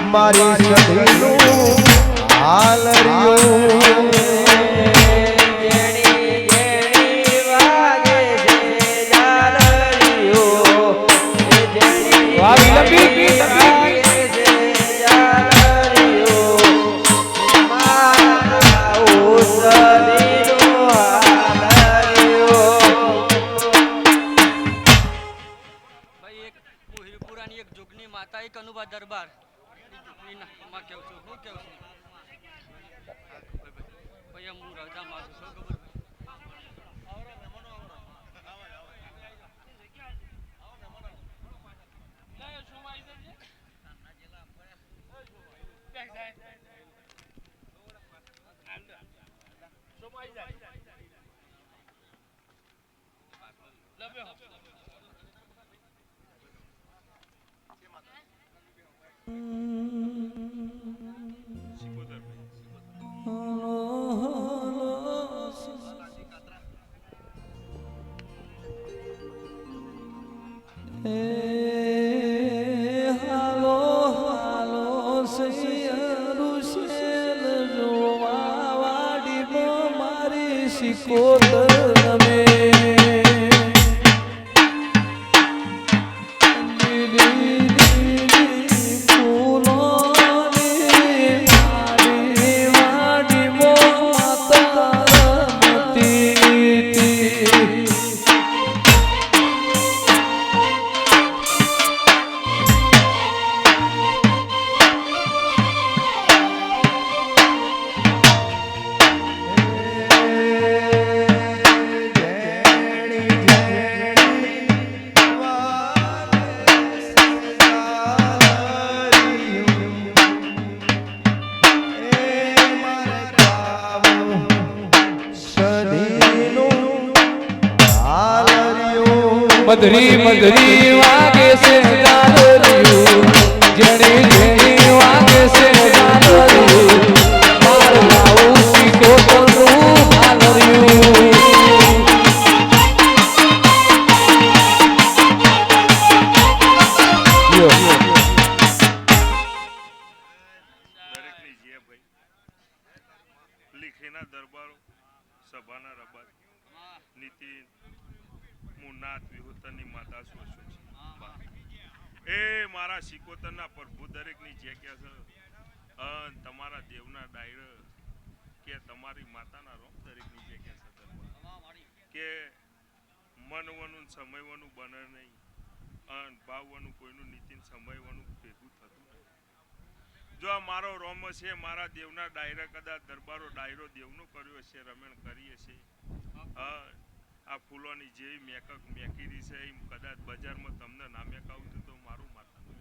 મારી સધીનું હાલ રહ્યું દરબાર માં કેવું છું હું કેવું છું ભાઈ હું રજા માંગુ છું ખબર મધરી મધરી વાગે છે ગાલરિયું જેણી જેણી વાગે છે ગાલરિયું માર લાવું શીખો તનું ગાલરિયું દરેકની જે ભાઈ લીખેના દરબારો સભાના રબાર નીતિ મુનાત વિહુતરની માતા સોસો છે એ મારા શિકોતરના પ્રભુ દરેકની જે કે છે તમારા દેવના ડાયર કે તમારી માતાના રોમ દરેકની જે કે છે કે મનવનું સમયવાનું બને નહીં અન ભાવવાનું કોઈનું નીતિન સમયવાનું ભેગું થતું નહીં જો આ મારો રોમ છે મારા દેવના ડાયરા કદાચ દરબારો ડાયરો દેવનો કર્યો છે રમણ કરીએ છે આ ફૂલોની જેવી મેકીરી છે એમ કદાચ બજારમાં તમને ના મેકાવું તો મારું માતાનું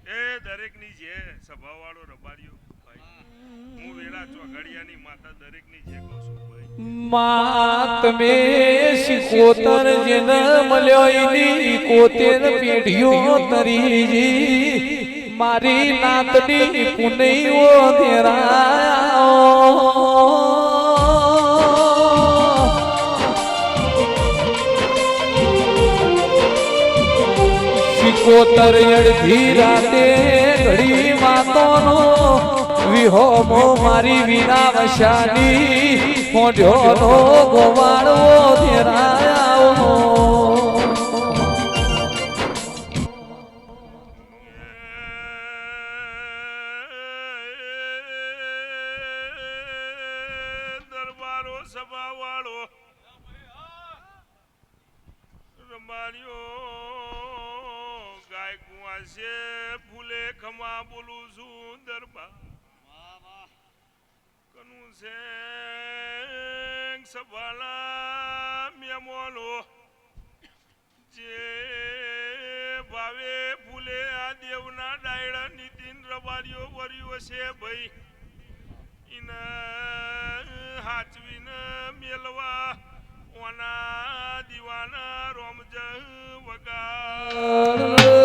એ દરેકની જે સભાવાળો રબારીઓ ભાઈ હું વેળા ચોઘડિયાની માતા દરેકની જે કહું છું ભાઈ માત મે શિકોતર જેન મળ્યો ઈની કોતેર પેઢીઓ તરીજી મારી નાતની પુનૈયો તેરા કોતર અડધી રાતે ઘડી માતોનો વિહોમો મારી વિના વશાની મોઢોનો ગોવાળવો ધેરાયો દરબારો સભાવાળો રમાર્યો છે ફૂલે ખમા બોલું છું દરબાર કનું છે સભાના મેમોનો જે ભાવે ફૂલે આ દેવના ડાયડા નીતિન રબારીઓ વર્યો છે ભાઈ ઇને હાચવીને મેલવા ઓના દીવાના રોમજ વગા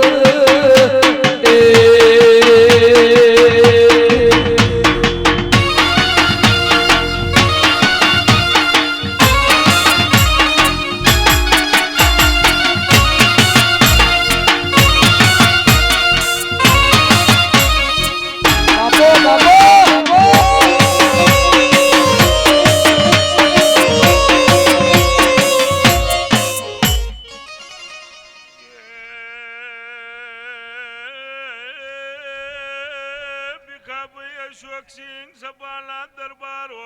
શોખસિંહ સભાના દરબારો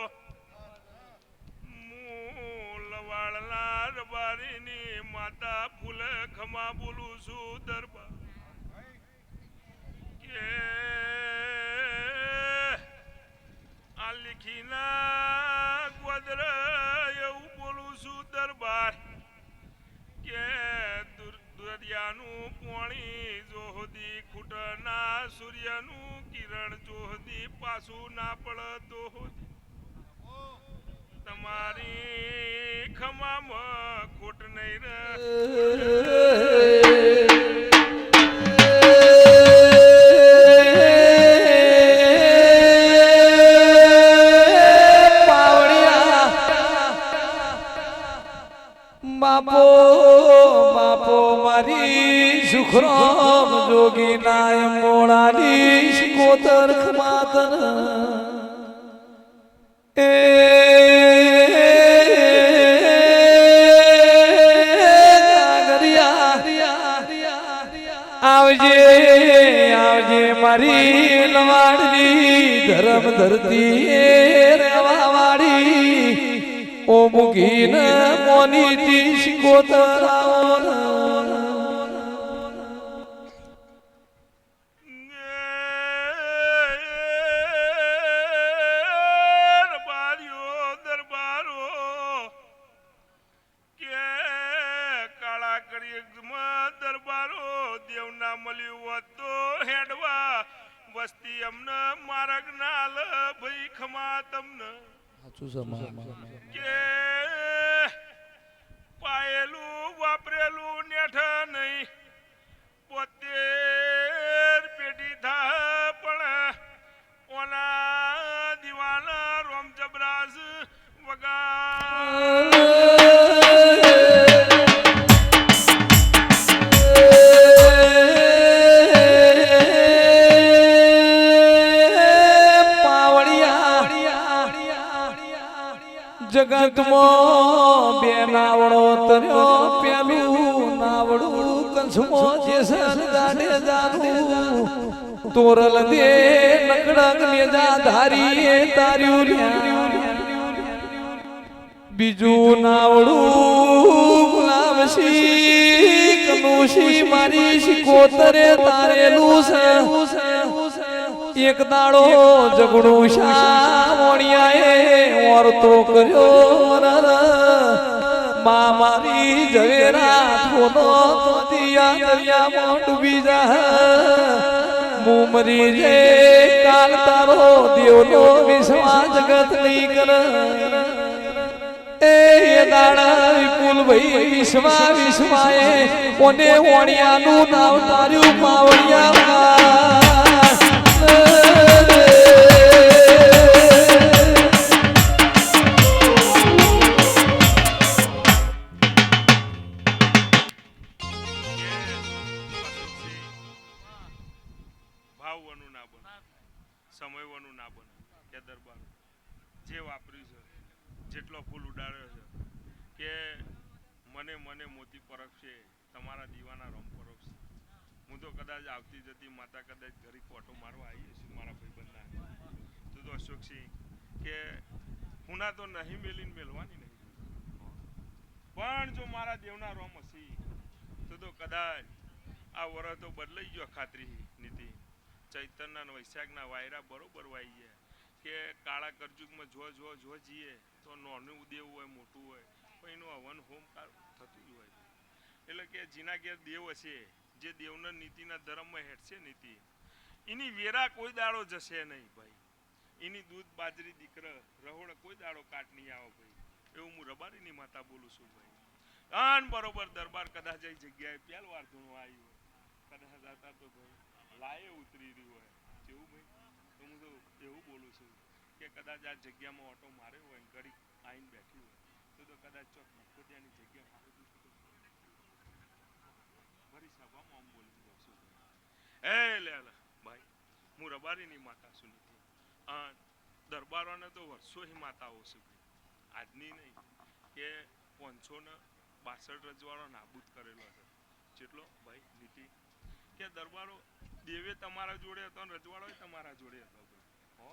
મૂલવાળના રબારીની માતા ફૂલ ખમા બોલું છું દરબાર કે આ લીખીના ગોદર એવું બોલું છું દરબાર કે દરિયાનું પાણી જોહદી ખૂટના સૂર્યનું કિરણ જોહદી પાછું ના પડતો તમારી ખમામાં ખોટ નહીં રે બાપો બાપો મારી સુખરામ જોગી નાય મોણાની શિકોતર ખમાતન એ આવજે આવજે મારી લવાડની ધરમ ધરતી રેવા વાળી ઓ મુગીન મોની તીશ કોતરાઓ દરબારો કે કાળા કરી દરબારો દેવના મળ્યું હોત તો હેડવા વસ્તી અમને માર્ગ ના લ ભાઈ ખમા તમને કે પાયેલું વાપરેલું નેઠ નહીં 72 પેટી થા પણ ઓના દીવાના રોમ જબરાસ વગા જગતમાં બે નાવડો તર્યો પેલું નાવડું કંસમો જે સંદાડે જાનું તોરલ દે નકડક ને જા ધારીએ તાર્યું બીજું નાવડું ગુલામસી કનુસી મારી શિકોતરે તારેલું છે એક દાડો જગડું શામણિયાએ ઓરતો કર્યો મા મારી ઝવેરા થોનો તો દિયા દરિયામાં ડૂબી જા મુમરી રે કાલ તારો દેવનો વિશ્વાસ જગત નહીં કર એ દાડા વિપુલ ભાઈ વિશ્વાએ કોને ઓણિયાનું નામ તાર્યું પાવડિયા ભાવવાનું ના બને સમયવાનું ના બને કે દરબાર જે વાપર્યું છે જેટલો ફૂલ ઉડાડ્યો છે કે મને મોતી પરખ છે તમારા દીવાના રમ પરખ છે હું તો કદાચ આવતી જતી માતા કદાચ ઘરે કોટો મારવા આવી છું મારા ભાઈબંધના તું તો અશોકસિંહ કે હુના તો નહીં મેલીને મેલવાની નહીં પણ જો મારા દેવના રોમ હસી તો કદાચ આ વરસ તો બદલાઈ ગયો ખાતરી નીતિ ચૈતનના વૈશાખના વાયરા બરોબર વાઈ ગયા કે કાળા કરજુગમાં જો જઈએ તો નાનું દેવું હોય મોટું હોય પણ એનું હવન હોમ થતું જ હોય એટલે કે જેના ઘેર દેવ હશે જે દેવના નીતિના ધર્મમાં હેઠશે નીતિ એની વેરા કોઈ દાડો જશે નહીં ભાઈ એની દૂધ બાજરી દીકરા રહોડ કોઈ દાડો કાટ નહીં આવો ભાઈ એવું હું રબારીની માતા બોલું છું ભાઈ અન બરોબર દરબાર કદાચ એ જગ્યાએ પહેલ વાર ધૂણું આવ્યું હોય કદાચ હતા તો ભાઈ લાયે ઉતરી રહ્યું હોય જેવું ભાઈ તો હું તો એવું બોલું છું કે કદાચ આ જગ્યામાં ઓટો માર્યો હોય ઘડી આવીને બેઠી હોય તો કદાચ ચોક નકોટિયાની જગ્યા મારું મારી સભામાં આમ બોલી દઉં છું એ લે ભાઈ હું રબારીની માતા છું નથી દરબારોને તો વર્ષોથી માતાઓ છું ભાઈ આજની નહીં કે 562 રજવાડો નાબૂદ કરેલો છે જેટલો ભાઈ નીતિ કે દરબારો દેવે તમારા જોડે હતો ને રજવાડો તમારા જોડે હતો ભાઈ હો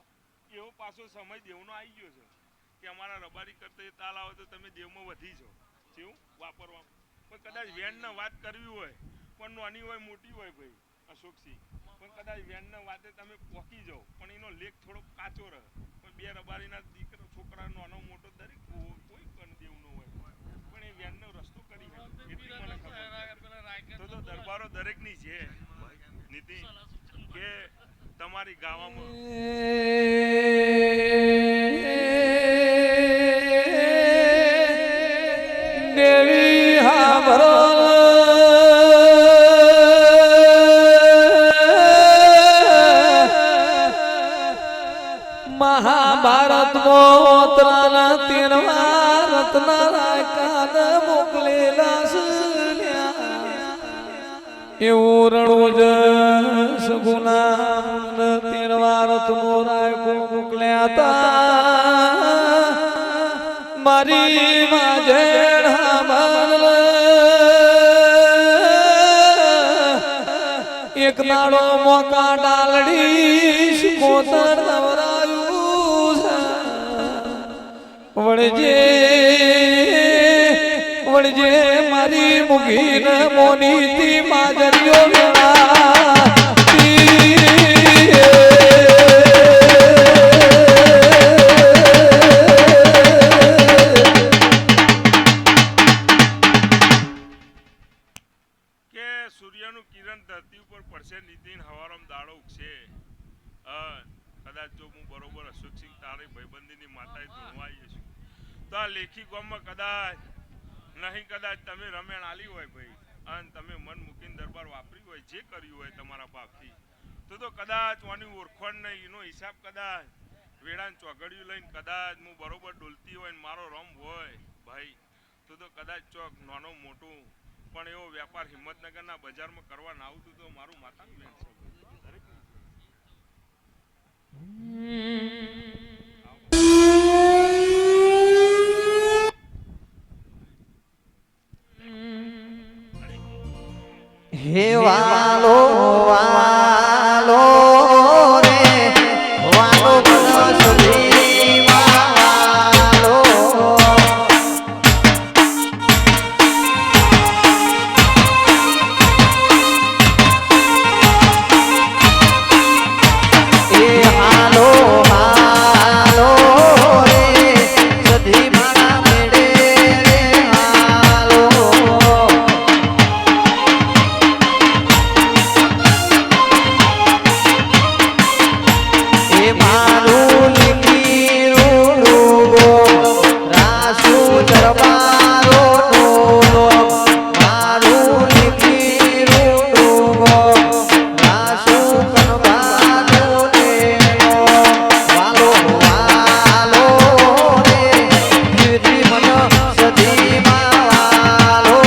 એવો પાછો સમય દેવનો આવી ગયો છે કે અમારા રબારી કરતા તાલ આવે તો તમે દેવમાં વધી જાઓ કેવું વાપરવા પણ કદાચ વેણને વાત કરવી હોય પણ નાની હોય મોટી હોય ભાઈ અશોકસિંહ પણ કદાચ વેણને વાતે તમે પોકી જાઓ પણ એનો લેખ થોડો કાચો રહે પણ બે રબારીના દીકરા છોકરા નાનો મોટો દરેક કોઈ પણ દેવનો હોય પણ એ વેણનો રસ્તો કરી શકે એટલી મને ખબર તો દરબારો દરેકની છે નીતિ કે તમારી ગાવામાં દેવી હાબરો મહાભારત મોત્રાના તીરવા રત્ના કાન મોકલેલા એવું રણુજ સગુના તીરવા રત્નો રાયકો મોકલ્યા તા મારી માજેડ એક નાડો મોકા ડાલડી કોતર નવરાયું વળજે મારી મુગીન મોનીતી માજરીઓ સૂર્યનું કિરણ ધરતી ઉપર પડશે નીતિન હવારમ દાડો ઉગશે કદાચ જો હું બરોબર અશોકસિંહ તારી ભાઈબંધીની માતાએ ધોવાઈએ છું તો આ લેખી ગામમાં કદાચ નહીં કદાચ તમે રમેણ આલી હોય ભાઈ અને તમે મન મૂકીને દરબાર વાપરી હોય જે કર્યું હોય તમારા બાપથી તો કદાચ આની ઓળખાણ નહીં એનો હિસાબ કદાચ વેળાન ચોગડિયું લઈને કદાચ હું બરોબર ડોલતી હોય ને મારો રમ હોય ભાઈ તો કદાચ ચોક નાનો મોટું પણ એવો વેપાર હિંમતનગરના બજારમાં કરવા ના આવતું તો મારું માતાનું બેન છે દરેક હે વાલો વાલો રે વાલો સુધી વાલો એ હાલો હાલો રે સધી મારા મેડે રે હાલો મારું લીકીરું ડૂબો રાસુ દરબારો ડૂબો મારું લીકીરું ડૂબો રાસુ કનબારો ડેનો વાલો વાલો રે જીતી મન સધી વાલો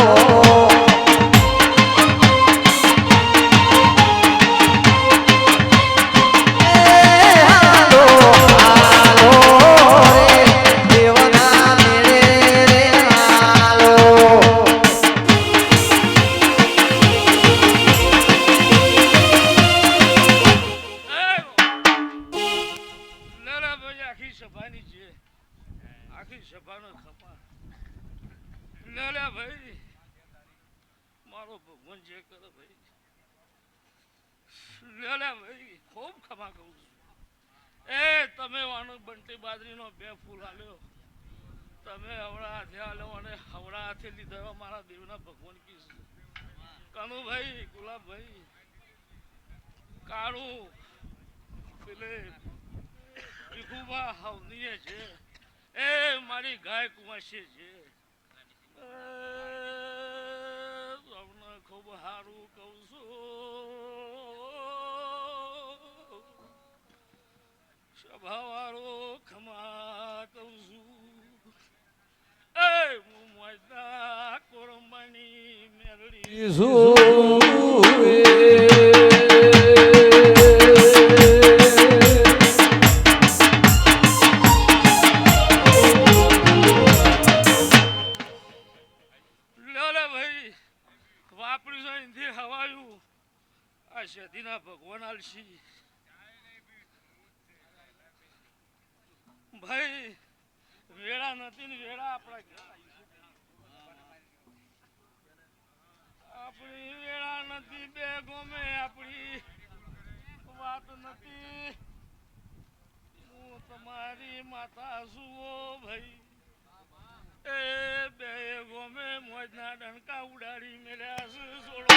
આખી સભાની છે આખી સભાનો ખપા ભાઈ મારો ભગવાન જે કરે ભાઈ ભાઈ ખૂબ ખમા કહું છું એ તમે વાનો બંટી બાજરીનો 2 ફૂલ આલ્યો તમે હવડા હાથે આલ્યો અને હવડા હાથે લીધો મારા દેવના ભગવાન કી કનુભાઈ ગુલાબભાઈ કાળું પેલે ભીખુબા હવનીએ છે એ મારી ગાય કુંવાસી છે તમને ખૂબ સારું કહું છું સભાવાળો ખમા કહું છું એ હું મોજના કોરંબાની મેરડી ભગવાન આલશી ભાઈ વેળા નથી ને વેળા આપણા ઘેર આવી છે. આપણી વેળા નથી બે ગોમે આપણી વાત નથી. હું તમારી માતા સુવો ભાઈ એ બે ગોમે મોજના ડંકા ઉડાડી મેલ્યા છે છોડો.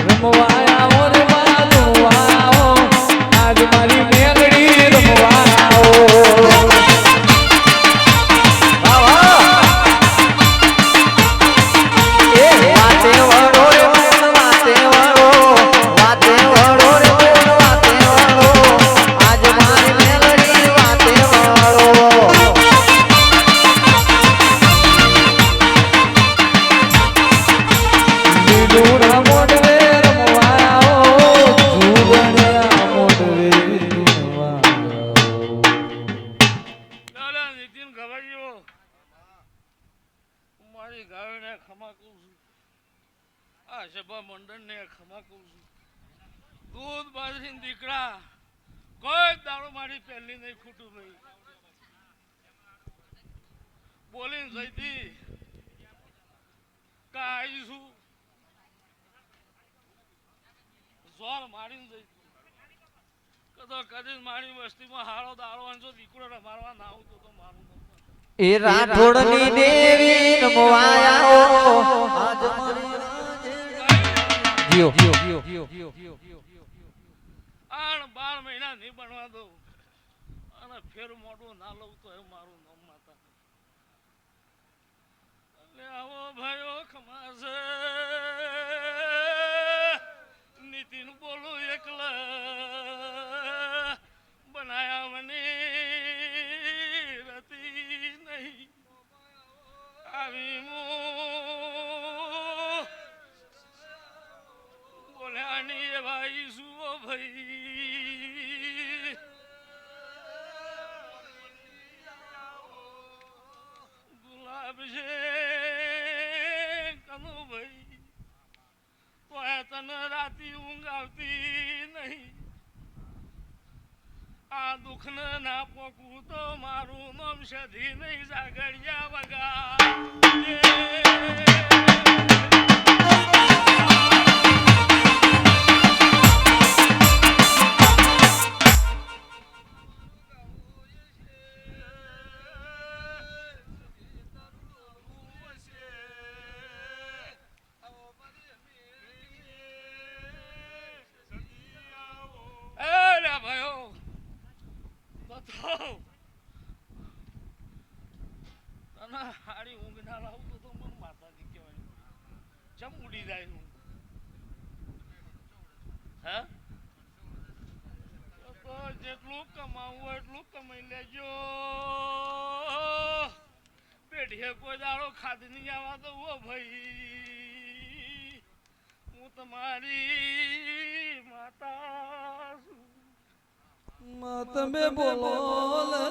રમવા આવો રે રમવા આવો આજ મારી મેલડી રમવા આવો વાતે વળો રે બોલ વાતે વળો વાતે વળો રે બોલ વાતે વળો આજ મારી મેલડી વાતે વળો લીલુડા મોઢવે રમવા આવો જુગણ્યા મોઢવે રમવા આવો દાદા નીતિન ગવાઈઓ મારી ગાયોને ખમા કહું છું. આ સભા મંડળને ખમા કહું છું. દૂધ બાજરી દીકરા કોઈ દાડો મારી પહેલી નહીં ખૂટું ભાઈ. બોલીને જઈતી આવીશું જોર મારીને જઈતી કદો કદી મારી વસ્તીમાં હારો દાડો અને જો દીકરો રમાડવા ના આવતો તો મારું નંબર. એ રાઠોડની દેવી રમવા આવો આજ મારી જીઓ આણ 12 મહિના નહીં બનવા દઉં અને ફેર મોઢું ના લઉં તો એ મારું નામ માતા. એટલે આવો ભાઈઓ ખમાશે નીતિન બોલું એકલા બનાયા મને રતી નહીં આવી બોલ્યાની એ ભાઈ સુઓ ભાઈ ગુલાબ છે કનુ ભાઈ તો તને રાતી ઊંઘ આવતી નહીં. આ દુઃખને ના પોકવું તો મારું નામ સધી નહીં જાગડિયા વગા. હારી ઊંઘ ના લાવતો તો મને માતાજી કહેવાય ચમ ઉડી જાય હું હે તો જેટલું કમાવું એટલું કમાઈ લેજો. પેઢીએ કોઈ દાડો ખાધી નહીં આવવા દો ભાઈ. હું તમારી માતા છું. તમે બોલો બોલો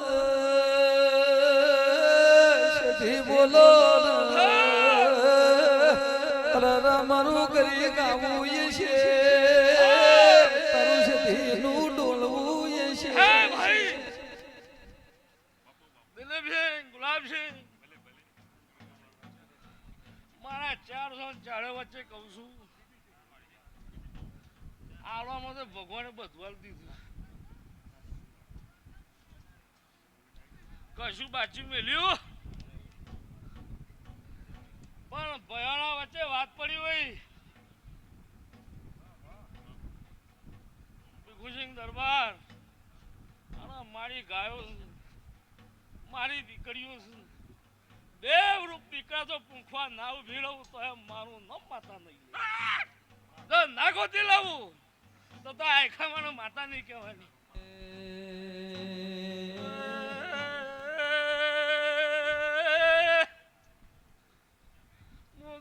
મારું કરી ગાવું એ છે તારું સધીનું ડોલવું એ છે. હે ભાઈ દિલીપસિંહ ગુલાબસિંહ મારા 404 વચ્ચે કહું છું આવામાં તો ભગવાને બધું દીધું કશું બાચી મેલ્યું પણ ભયાણા વચ્ચે વાત પડી હોય ભીખુસિંહ દરબાર અને મારી ગાયો મારી દીકરીઓ દેવરૂપ દીકરા તો પૂંખવા ના ઉભી રહું તો એમ મારું નામ માતા નહીં. જો ના ગોતી લાવું તો આખા મારો માતા નહીં કહેવાની.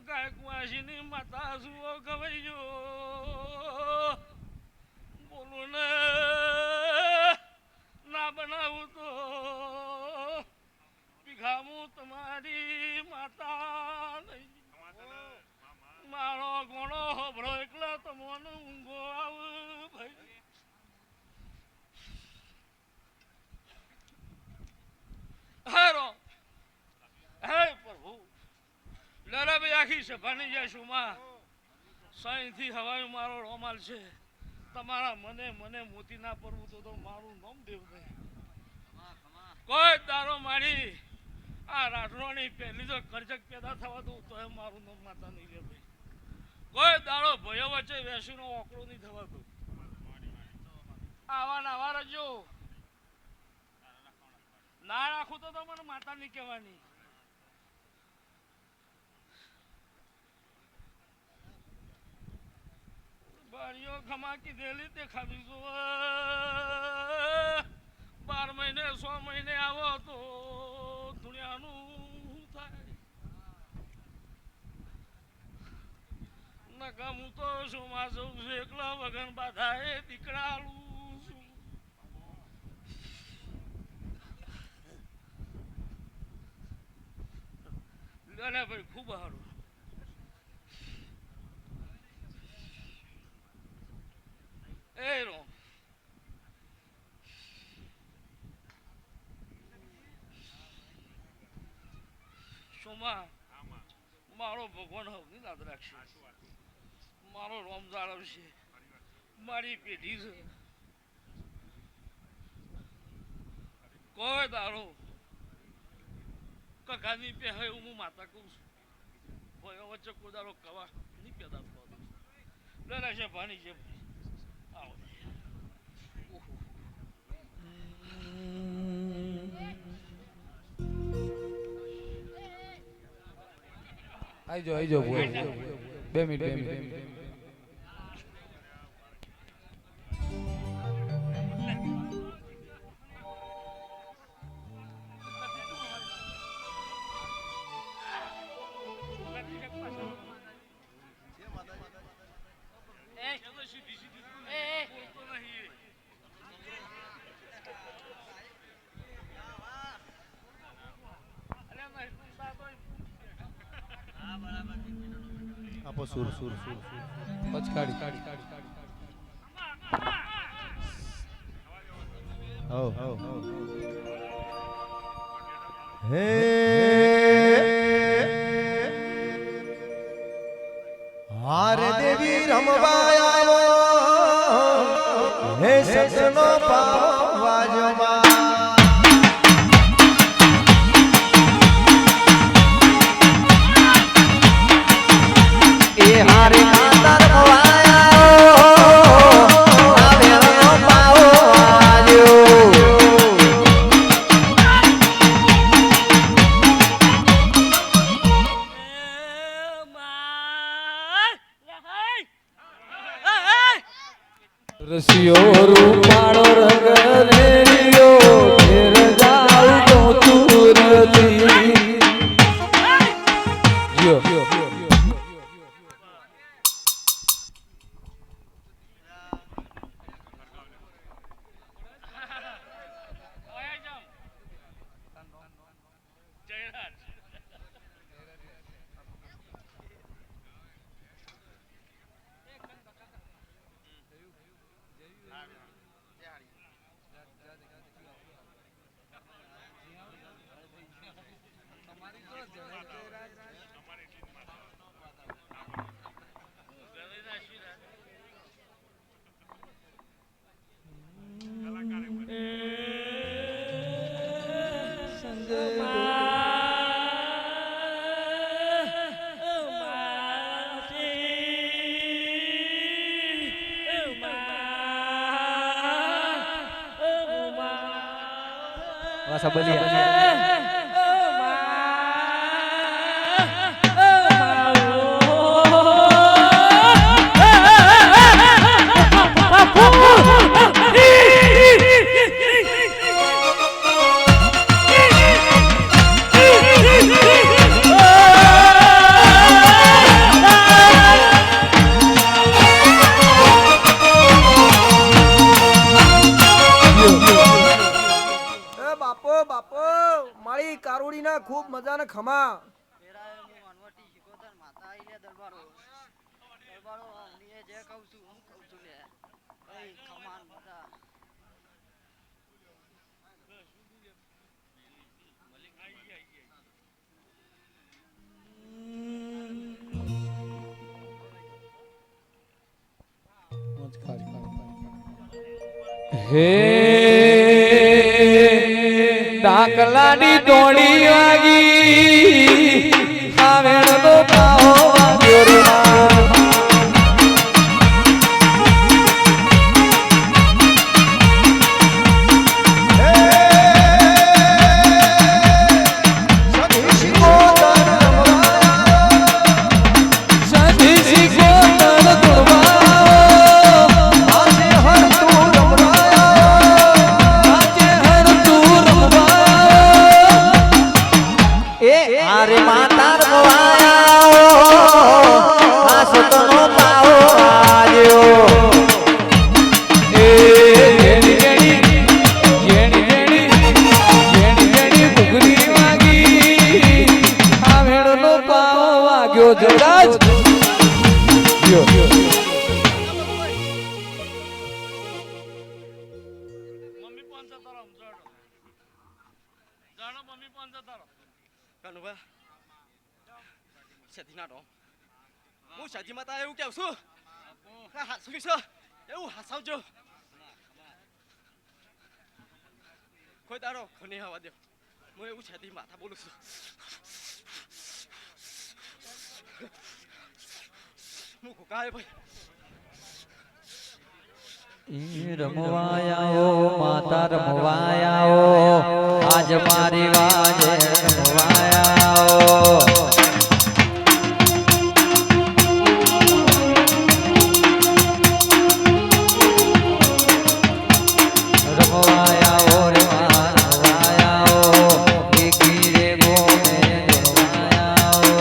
ગાયકવાસીની માતા સુઓ ગવાઈયો બોલું ને ના બનાવું તો ભીખામું તમારી માતા નહીં. મારો ઘણો હોભળો એકલા તમને ઊંઘો આવ ભાઈ અરે ભાઈ આખી સભાની જઈશું માં સાઈથી હવાયું મારો રોમાલ છે તમારા મને મોતી ના પડવું તો મારું નામ દેવ નહીં કોઈ તારો મારી આ રાઠોડની પહેલી તો કરજક પેદા થવા દઉં તો મારું નામ માતા નહીં લે ભાઈ કોઈ દાડો ભયો વચ્ચે વેસીનો ઓકળો નહીં થવા દઉં આવા નવા રજો ના રાખું તો મને માતા નહીં કહેવાની બારીઓ ખમા કીધેલી તે ખાધી જો 12 મહિને 6 મહિને આવો તો દુનિયાનું થાય નકા હું તો શું માં જઉં છું એકલા વગન બાધાએ દીકરાલું છું લે ભાઈ ખૂબ સારું એ રો સોમા મારો ભગવાન હવની યાદ રાખશે મારો રોમ જાળવશે મારી પેઢી છે કોઈ દાડો કકાની પે હોય હું માતા કહું છું ભયો વચ્ચે કોઈ દાડો કવા નહીં પેદા થવા દઉં લે છે ભાણી છે આવો આઈ જાઓ 2 મિનિટ આપો સુર પચકાડી હે હાર દેવી રમવાયા હે સજનો પાવાજમાં એ હારે માતા રમવાયા આવેલો પાવો આજો રસિયો રૂપાળો રંગ રેડિયો ઘેર જાવ તો તુરતી જો વાસા બલિયા ખૂબ મજાના ખમા હે ડાકલાની ટોળી વાગી સાવેણ તો પાહો વાગ્યો રે માં. સધી શિકોતર ધૂળવાઓ, આજે હર તું રમવાઓ. એ હારે માતા રમવાયા આ સતનો પાવો આવ્યો. એ જેણી જેણી ઘૂઘરી વાગી સાવેણનો પાવો વાગ્યો જગરાજ. મમ્મી પાંચ તારા સમજાડો જાણો મમ્મી પાંચ તારો કાનુભા સધી ના ડોમ હું સધી માતા એવું કહું છું હા હા શું છે એવું હસાવજો કોઈ તારો ખોને હવા દે હું એવું સધી માતા બોલું છું હું કોકાય ભાઈ રમવાયાઓ માતા રમવાયાઓ આજ મારી વાજે રમવાયાઓ. રમવાયાઓ રે રમવાયાઓ એકી રે ગોમે રમવાયાઓ.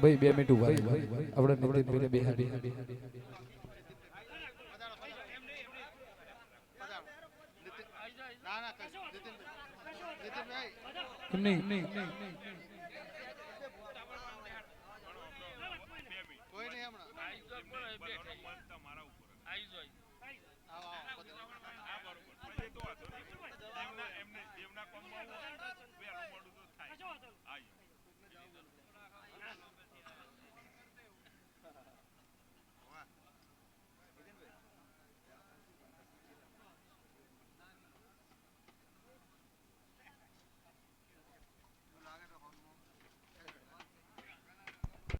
ભાઈ 2 મિનિટ ઉભા રહો. આપણે નીતિનભાઈને બેહાડી. એમ નહીં. આઈ જો પણ બેઠા મારા ઉપર આઈ જો આ બરોબર એ તો વાંધો નહીં. એમને